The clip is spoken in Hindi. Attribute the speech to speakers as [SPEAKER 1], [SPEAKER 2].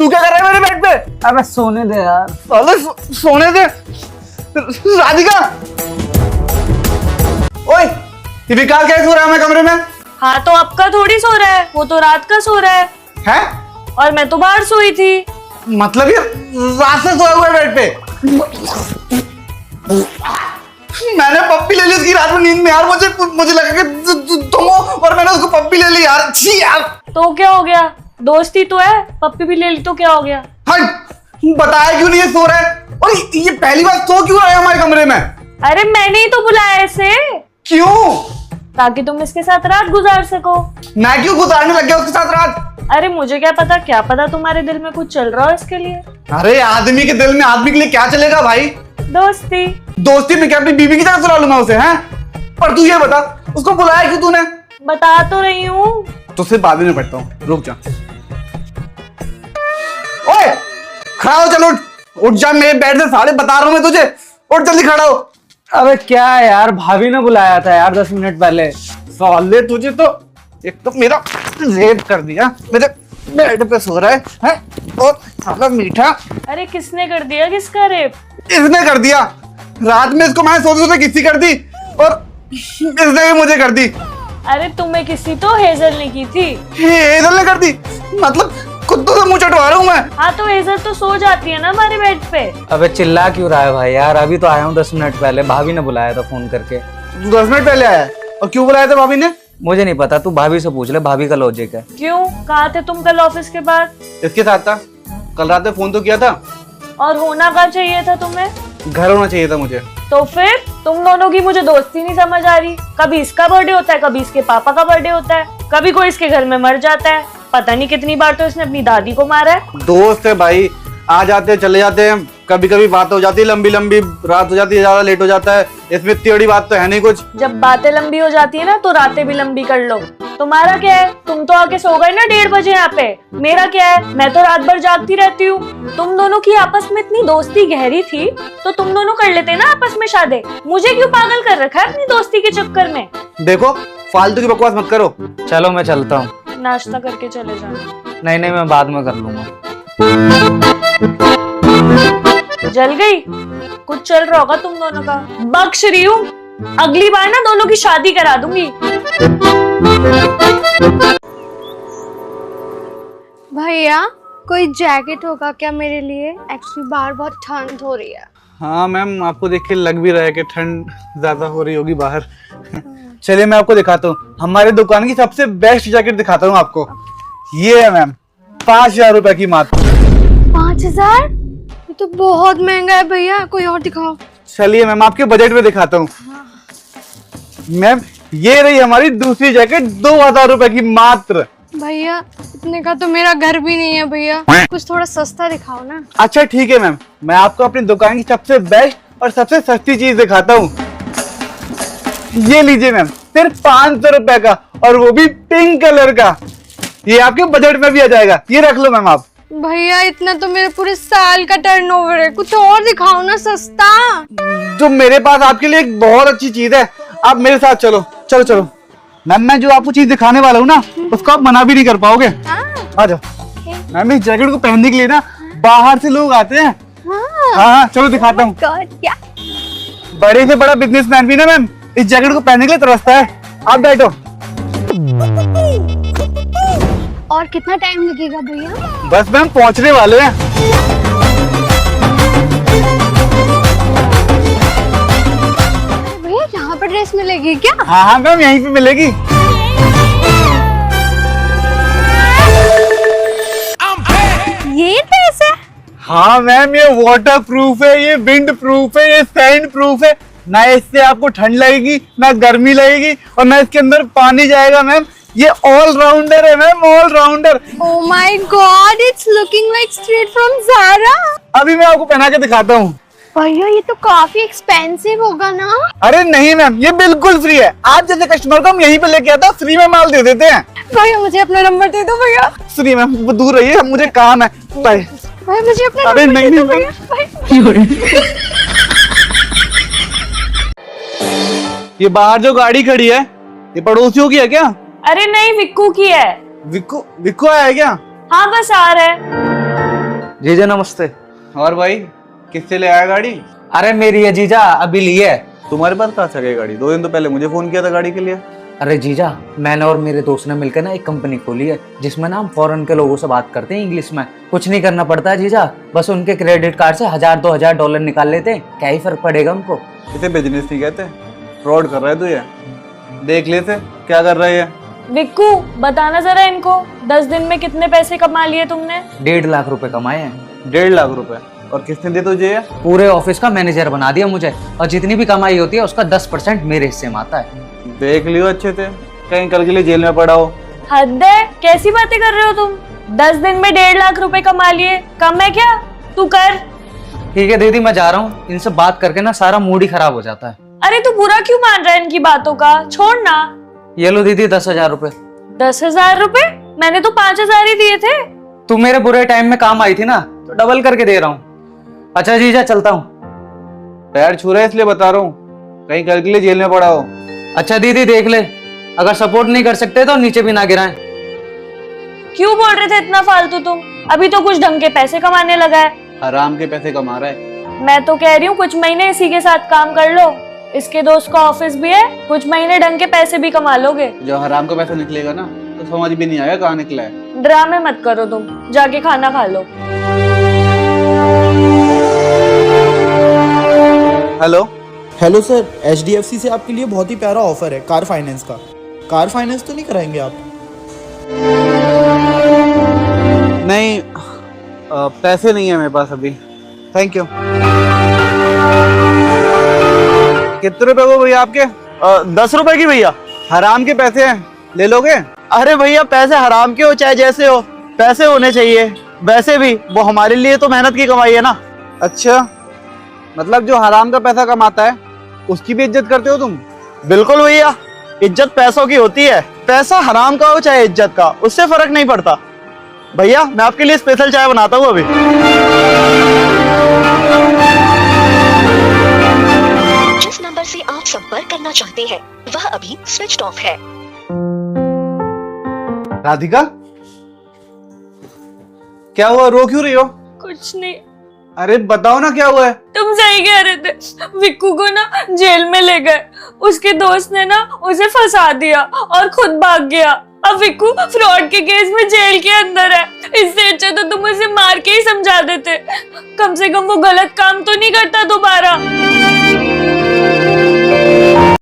[SPEAKER 1] तू क्या कर रहा है मेरे बेड पे?
[SPEAKER 2] अबे सोने दे यार।
[SPEAKER 1] साले सोने दे। राधिका, ओए ये विकास कैसे सो रहा है मेरे कमरे में?
[SPEAKER 3] हाँ तो आपका थोड़ी सो रहा है, वो तो रात का सो रहा है।
[SPEAKER 1] हैं?
[SPEAKER 3] और मैं तो बाहर सोई थी।
[SPEAKER 1] मतलब ये रात से सोया हुआ है बेड पे? मैंने पप्पी ले ली उसकी रात में नींद में यार। मुझे लगा कि तुम हो और मैंने उसको पप्पी ले ली यार। छी यार।
[SPEAKER 3] तो क्या हो गया, दोस्ती तो है, पप्पी भी ले ली तो क्या हो गया?
[SPEAKER 1] हट, बताया क्यों नहीं ये सो रहा है? और ये पहली बार सो क्यों रहा है हमारे कमरे में?
[SPEAKER 3] अरे मैंने ही तो बुलाया इसे।
[SPEAKER 1] क्यों?
[SPEAKER 3] ताकि तुम इसके साथ रात गुजार सको।
[SPEAKER 1] मैं क्यों गुजारने लग गया उसके साथ रात?
[SPEAKER 3] अरे मुझे क्या पता तुम्हारे दिल में कुछ चल रहा हो इसके लिए।
[SPEAKER 1] अरे आदमी के दिल में आदमी के लिए क्या चलेगा भाई?
[SPEAKER 3] दोस्ती।
[SPEAKER 1] दोस्ती में क्या अपनी बीवी की तरह सुला लूंगा उसे? हैं? पर तू ये बता, उसको बुलाया क्यों तूने?
[SPEAKER 3] बता तो रही हूँ।
[SPEAKER 1] तो सिर्फ बाद में पढ़ता हूँ, रुक जा। ओए खड़ा हो, चलो उठ जा मेरे बेड से। साले बता रहा हूँ मैं तुझे, उठ जल्दी खड़ा हो।
[SPEAKER 2] अबे क्या है यार, भाभी ने बुलाया था यार 10 मिनट पहले।
[SPEAKER 1] साले तुझे तो एक तो मेरा रेप कर दिया, मेरे बेड पे सो रहा है? और साला मीठा।
[SPEAKER 3] अरे किसने कर दिया, किसका रेप?
[SPEAKER 1] इसने कर दिया। रात में इसको मैंने सोते सोते किसी कर दी और इसने भी मुझे कर दी।
[SPEAKER 3] अरे तुम्हें किसी तो हेजल ने की थी।
[SPEAKER 1] हेजल ने कर दी? मतलब कुत्तों से मुंह चटवा रहा हूँ मैं।
[SPEAKER 3] हाँ तो हेजल तो सो जाती है ना हमारे बेड पे।
[SPEAKER 2] अबे चिल्ला क्यों रहा है भाई यार? अभी तो आया हूँ 10 मिनट पहले, भाभी ने बुलाया था फोन करके।
[SPEAKER 1] तू 10 मिनट पहले आया और क्यों बुलाया था भाभी ने?
[SPEAKER 2] मुझे नहीं पता, तू भाभी से पूछ ले, भाभी का लॉजिक है।
[SPEAKER 3] क्यों, कहाँ थे तुम कल ऑफिस के बाद?
[SPEAKER 1] इसके साथ था। कल रात में फोन तो किया था।
[SPEAKER 3] और होना कहाँ चाहिए था तुम्हें?
[SPEAKER 1] घर होना चाहिए था मुझे।
[SPEAKER 3] तो फिर तुम दोनों की मुझे दोस्ती नहीं समझ आ रही। कभी इसका बर्थडे होता है, कभी इसके पापा का बर्थडे होता है, कभी कोई इसके घर में मर जाता है। पता नहीं कितनी बार तो इसने अपनी दादी को मारा है।
[SPEAKER 1] दोस्त है भाई, आ जाते हैं चले जाते हैं, कभी कभी बात हो जाती है, लंबी लंबी रात हो जाती है, ज्यादा लेट हो जाता है। इसमें इतनी बड़ी बात तो है नहीं कुछ।
[SPEAKER 3] जब बातें लंबी हो जाती है ना तो रातें भी लंबी कर लो। तुम्हारा क्या है, तुम तो आके सो गए ना 1:30 बजे यहाँ पे। मेरा क्या है, मैं तो रात भर जागती रहती हूँ। तुम दोनों की आपस में इतनी दोस्ती गहरी थी तो तुम दोनों कर लेते ना आपस में शादी। मुझे क्यों पागल कर रखा है अपनी दोस्ती के चक्कर में?
[SPEAKER 1] देखो फालतू की बकवास मत करो।
[SPEAKER 2] चलो मैं चलता हूँ।
[SPEAKER 3] नाश्ता करके चले जाना।
[SPEAKER 2] नहीं मैं बाद में कर लूंगा।
[SPEAKER 3] जल गई? कुछ चल रहा होगा तुम दोनों का। बख्श रही हूँ, अगली बार ना दोनों की शादी करा दूंगी।
[SPEAKER 4] भैया कोई जैकेट होगा क्या मेरे लिए? एक्चुअली बाहर बहुत ठंड हो रही है।
[SPEAKER 1] हाँ मैम, आपको देख के लग भी रहा है कि ठंड ज्यादा हो रही होगी बाहर। चलिए मैं आपको दिखाता हूँ, हमारे दुकान की सबसे बेस्ट जैकेट दिखाता हूँ आपको। ये है मैम 5,000 रुपए की मात्र।
[SPEAKER 4] 5,000? ये तो बहुत महंगा है भैया, कोई और दिखाओ।
[SPEAKER 1] चलिए मैम आपके बजट में दिखाता हूँ। मैम ये रही हमारी दूसरी जैकेट 2,000 रुपए की मात्र।
[SPEAKER 4] भैया इतने का तो मेरा घर भी नहीं है भैया, कुछ थोड़ा सस्ता दिखाओ ना।
[SPEAKER 1] अच्छा ठीक है मैम, मैं आपको अपनी दुकान की सबसे बेस्ट और सबसे सस्ती चीज दिखाता हूँ। ये लीजिए मैम, सिर्फ 500 रुपए का, और वो भी पिंक कलर का। ये आपके बजट में भी आ जाएगा, ये रख लो मैम आप।
[SPEAKER 4] भैया इतना तो मेरे पूरे साल का टर्नओवर है, कुछ और दिखाओ ना सस्ता।
[SPEAKER 1] जो मेरे पास आपके लिए एक बहुत अच्छी चीज है, आप मेरे साथ चलो। चलो चलो मैम, मैं जो आपको चीज दिखाने वाला हूँ ना उसको आप मना भी नहीं कर पाओगे। आ जाओ मैम, इस जैकेट को पहनने के लिए ना बाहर से लोग आते हैं। हाँ चलो दिखाता हूँ। बड़े से बड़ा बिजनेसमैन भी ना मैम इस जैकेट को पहनने के लिए तरसता है। आप बैठो।
[SPEAKER 4] और कितना टाइम लगेगा भैया?
[SPEAKER 1] बस मैम पहुंचने वाले हैं।
[SPEAKER 4] भैया यहाँ पर ड्रेस मिलेगी क्या?
[SPEAKER 1] हाँ मैम यहीं पे मिलेगी।
[SPEAKER 4] ये ड्रेस है?
[SPEAKER 1] हाँ मैम, ये वाटर प्रूफ है, ये विंड प्रूफ है, ये सैंड प्रूफ है। ना इससे आपको ठंड लगेगी, ना गर्मी लगेगी, और ना इसके अंदर पानी जाएगा मैम। ये ऑल राउंडर है ma'am, all rounder.
[SPEAKER 4] Oh my God, it's looking like straight from Zara.
[SPEAKER 1] अभी मैं आपको पहना के दिखाता हूँ।
[SPEAKER 4] भैया ये तो काफी एक्सपेंसिव होगा ना?
[SPEAKER 1] अरे नहीं मैम, ये बिल्कुल फ्री है। आप जैसे कस्टमर को हम यहीं पे लेके आता, फ्री में माल दे देते हैं।
[SPEAKER 4] भैया मुझे अपना नंबर दे दो भैया।
[SPEAKER 1] फ्री मैम, वो दूर रहिए, मुझे काम है। बाय।
[SPEAKER 4] भैया मुझे अपना
[SPEAKER 1] अरे
[SPEAKER 4] नंबर
[SPEAKER 1] नहीं
[SPEAKER 4] दे दो
[SPEAKER 1] नहीं
[SPEAKER 4] भैया।
[SPEAKER 1] ये बाहर जो गाड़ी खड़ी है ये पड़ोसियों की है क्या?
[SPEAKER 3] अरे नहीं, विक्कू की है।
[SPEAKER 1] विक्कू आया है क्या?
[SPEAKER 3] हाँ बस आ रहा है।
[SPEAKER 2] जीजा नमस्ते।
[SPEAKER 1] और भाई किससे ले आया गाड़ी?
[SPEAKER 2] अरे मेरी है जीजा, अभी ली है।
[SPEAKER 1] तुम्हारे पास कहाँ से गई गाड़ी? 2 दिन तो पहले मुझे फोन किया था गाड़ी के लिए।
[SPEAKER 2] अरे जीजा, मैंने और मेरे दोस्त ने मिलकर ना एक कंपनी खोली है जिसमें ना हम फॉरेन के लोगों से बात करते हैं इंग्लिश में। कुछ नहीं करना पड़ता है जीजा, बस उनके क्रेडिट कार्ड से 1000-2000 डॉलर निकाल लेते हैं, क्या ही फर्क पड़ेगा उनको।
[SPEAKER 1] इसे बिजनेस नहीं कहते, फ्रॉड कर रहा है तू ये। देख ले से क्या कर रहा है ये।
[SPEAKER 3] विक्कू बताना जरा इनको, 10 दिन में कितने पैसे कमा लिए तुमने?
[SPEAKER 2] 1.5 लाख रुपए कमाए हैं।
[SPEAKER 1] 1.5 लाख रुपए? और किसने दिए तुझे ये?
[SPEAKER 2] पूरे ऑफिस का मैनेजर बना दिया मुझे, और जितनी भी कमाई होती है उसका 10% मेरे हिस्से में आता है।
[SPEAKER 1] देख लियो अच्छे से, कहीं कल के लिए जेल में पड़ा हो।
[SPEAKER 3] हद है, कैसी बातें कर रहे हो तुम? 10 दिन में 1.5 लाख रुपए कमा लिए, कम है क्या? तू कर।
[SPEAKER 2] ठीक है दीदी, मैं जा रहा हूँ। इनसे बात करके ना सारा मूड ही खराब हो जाता है।
[SPEAKER 3] अरे तू बुरा क्यों मान रहा है इनकी बातों का? छोड़ ना।
[SPEAKER 2] ये लो दीदी 10,000 रुपए।
[SPEAKER 3] 10,000 रुपए? मैंने तो 5,000 ही दिए थे।
[SPEAKER 2] तू मेरे बुरे टाइम में काम आई थी ना, तो डबल करके दे रहा हूँ। अच्छा जीजा चलता हूँ।
[SPEAKER 1] पैर छू रहा है इसलिए बता रहा हूँ, कहीं कल के लिए जेल में पड़ा हो।
[SPEAKER 2] अच्छा दीदी देख ले, अगर सपोर्ट नहीं कर सकते तो नीचे भी ना गिराएं।
[SPEAKER 3] क्यों बोल रहे थे इतना फालतू तुम? अभी तो कुछ ढंग के पैसे कमाने लगा है।
[SPEAKER 1] आराम के पैसे कमा रहा है।
[SPEAKER 3] मैं तो कह रही हूँ कुछ महीने इसी के साथ काम कर लो, इसके दोस्त का ऑफिस भी है, कुछ महीने ढंग के पैसे भी कमा लोगे।
[SPEAKER 1] जो हराम का पैसा निकलेगा ना तो समझ भी नहीं आएगा कहाँ निकला है।
[SPEAKER 3] ड्रामे मत करो तुम, जाके खाना खा लो।
[SPEAKER 1] हेलो
[SPEAKER 5] हेलो सर, HDFC से आपके लिए बहुत ही प्यारा ऑफर है कार फाइनेंस का। कार फाइनेंस तो नहीं कराएंगे आप?
[SPEAKER 1] नहीं, पैसे नहीं है मेरे पास अभी। Thank you. कितने रुपए वो भैया आपके?
[SPEAKER 5] 10 रुपए की भैया।
[SPEAKER 1] हराम के पैसे हैं, ले लोगे?
[SPEAKER 5] अरे भैया पैसे हराम के हो चाहे जैसे हो, पैसे होने चाहिए। वैसे भी वो हमारे लिए तो मेहनत की कमाई है ना।
[SPEAKER 1] अच्छा, मतलब जो हराम का पैसा कमाता है उसकी भी इज्जत करते हो तुम?
[SPEAKER 5] बिल्कुल भैया, इज्जत पैसों की होती है। पैसा हराम का हो चाहे इज्जत का, उससे फर्क नहीं पड़ता। भैया मैं आपके लिए स्पेशल चाय बनाता हूँ अभी।
[SPEAKER 6] जिस नंबर से आप संपर्क करना चाहते हैं वह अभी स्विच ऑफ है।
[SPEAKER 1] राधिका, क्या हुआ? रो क्यों रही हो?
[SPEAKER 3] कुछ नहीं।
[SPEAKER 1] अरे बताओ ना क्या हुआ है।
[SPEAKER 3] तुम सही कह रहे थे, विक्कू को ना जेल में ले गए, उसके दोस्त ने ना उसे फंसा दिया और खुद भाग गया। अब विक्कू फ्रॉड के केस में जेल के अंदर है। इससे अच्छा तो तुम उसे मार के ही समझा देते, कम से कम वो गलत काम तो नहीं करता दोबारा।